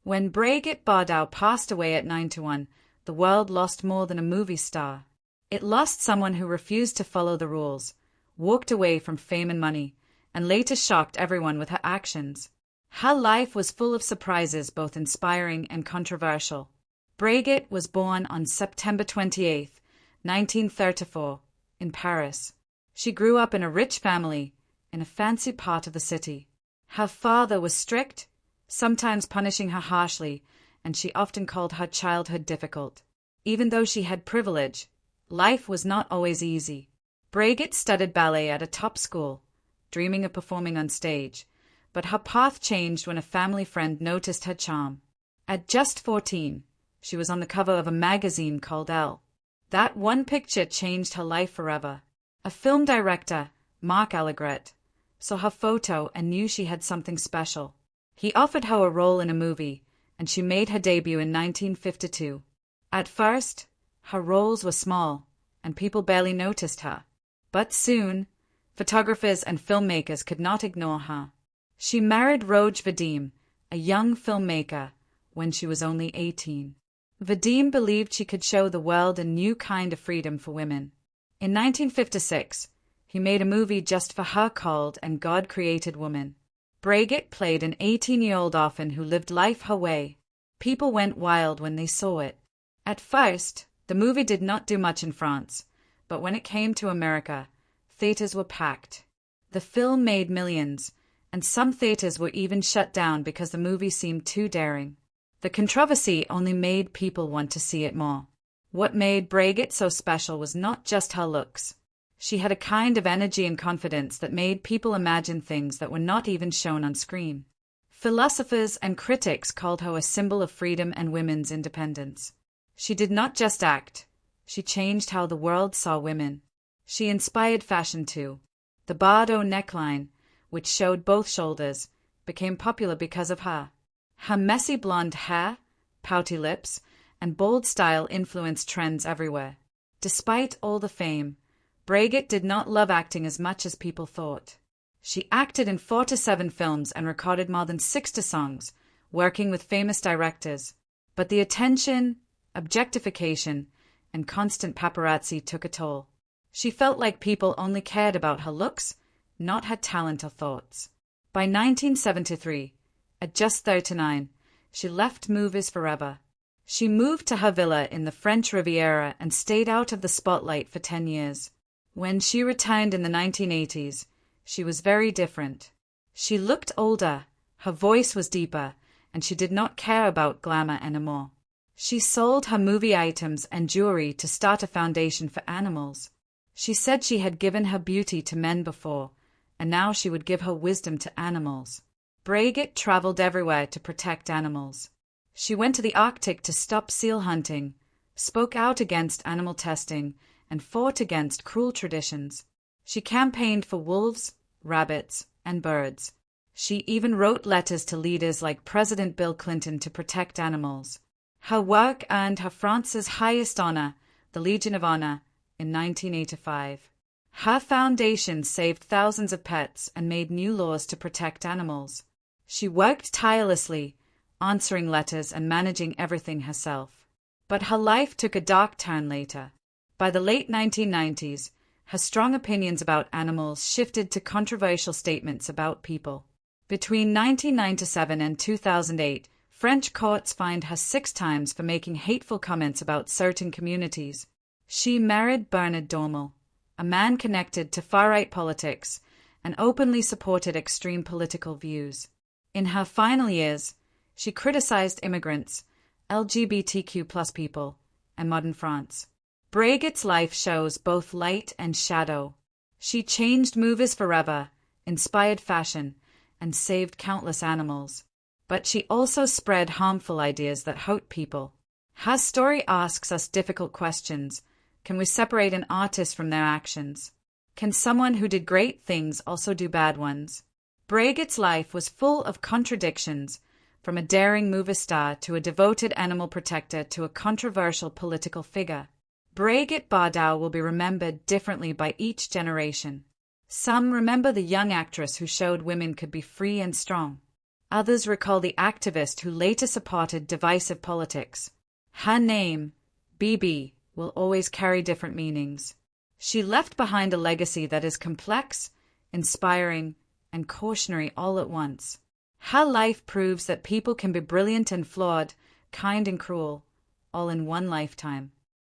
When Brigitte Bardot passed away at 91, the world lost more than a movie star. It lost someone who refused to follow the rules, walked away from fame and money, and later shocked everyone with her actions. Her life was full of surprises, both inspiring and controversial. Brigitte was born on September 28, 1934, in Paris. She grew up in a rich family, in a fancy part of the city. Her father was strict, sometimes punishing her harshly, and she often called her childhood difficult. Even though she had privilege, life was not always easy. Brigitte studied ballet at a top school, dreaming of performing on stage, but her path changed when a family friend noticed her charm. At just 14, she was on the cover of a magazine called Elle. That one picture changed her life forever. A film director, Marc Allegret, saw her photo and knew she had something special. He offered her a role in a movie, and she made her debut in 1952. At first, her roles were small, and people barely noticed her. But soon, photographers and filmmakers could not ignore her. She married Roger Vadim, a young filmmaker, when she was only 18. Vadim believed she could show the world a new kind of freedom for women. In 1956, he made a movie just for her called And God Created Woman. Brigitte played an 18-year-old orphan who lived life her way. People went wild when they saw it. At first, the movie did not do much in France, but when it came to America, theaters were packed. The film made millions, and some theaters were even shut down because the movie seemed too daring. The controversy only made people want to see it more. What made Brigitte so special was not just her looks. She had a kind of energy and confidence that made people imagine things that were not even shown on screen. Philosophers and critics called her a symbol of freedom and women's independence. She did not just act. She changed how the world saw women. She inspired fashion too. The Bardot neckline, which showed both shoulders, became popular because of her. Her messy blonde hair, pouty lips, and bold style influenced trends everywhere. Despite all the fame, Brigitte did not love acting as much as people thought. She acted in 4 to 7 films and recorded more than 60 songs, working with famous directors. But the attention, objectification, and constant paparazzi took a toll. She felt like people only cared about her looks, not her talent or thoughts. By 1973, at just 39, she left movies forever. She moved to her villa in the French Riviera and stayed out of the spotlight for 10 years. When she returned in the 1980s, she was very different. She looked older, her voice was deeper, and she did not care about glamour anymore. She sold her movie items and jewelry to start a foundation for animals. She said she had given her beauty to men before, and now she would give her wisdom to animals. Brigitte traveled everywhere to protect animals. She went to the Arctic to stop seal hunting, spoke out against animal testing, and fought against cruel traditions. She campaigned for wolves, rabbits, and birds. She even wrote letters to leaders like President Bill Clinton to protect animals. Her work earned her France's highest honor, the Legion of Honor, in 1985. Her foundation saved thousands of pets and made new laws to protect animals. She worked tirelessly, answering letters and managing everything herself. But her life took a dark turn later. By the late 1990s, her strong opinions about animals shifted to controversial statements about people. Between 1997 and 2008, French courts fined her 6 times for making hateful comments about certain communities. She married Bernard Dormel, a man connected to far-right politics, and openly supported extreme political views. In her final years, she criticized immigrants, LGBTQ+ people, and modern France. Brigitte's life shows both light and shadow. She changed movies forever, inspired fashion, and saved countless animals. But she also spread harmful ideas that hurt people. Her story asks us difficult questions. Can we separate an artist from their actions? Can someone who did great things also do bad ones? Brigitte's life was full of contradictions, from a daring movie star to a devoted animal protector to a controversial political figure. Brigitte Bardot will be remembered differently by each generation. Some remember the young actress who showed women could be free and strong. Others recall the activist who later supported divisive politics. Her name, Bibi, will always carry different meanings. She left behind a legacy that is complex, inspiring, and cautionary all at once. Her life proves that people can be brilliant and flawed, kind and cruel, all in one lifetime.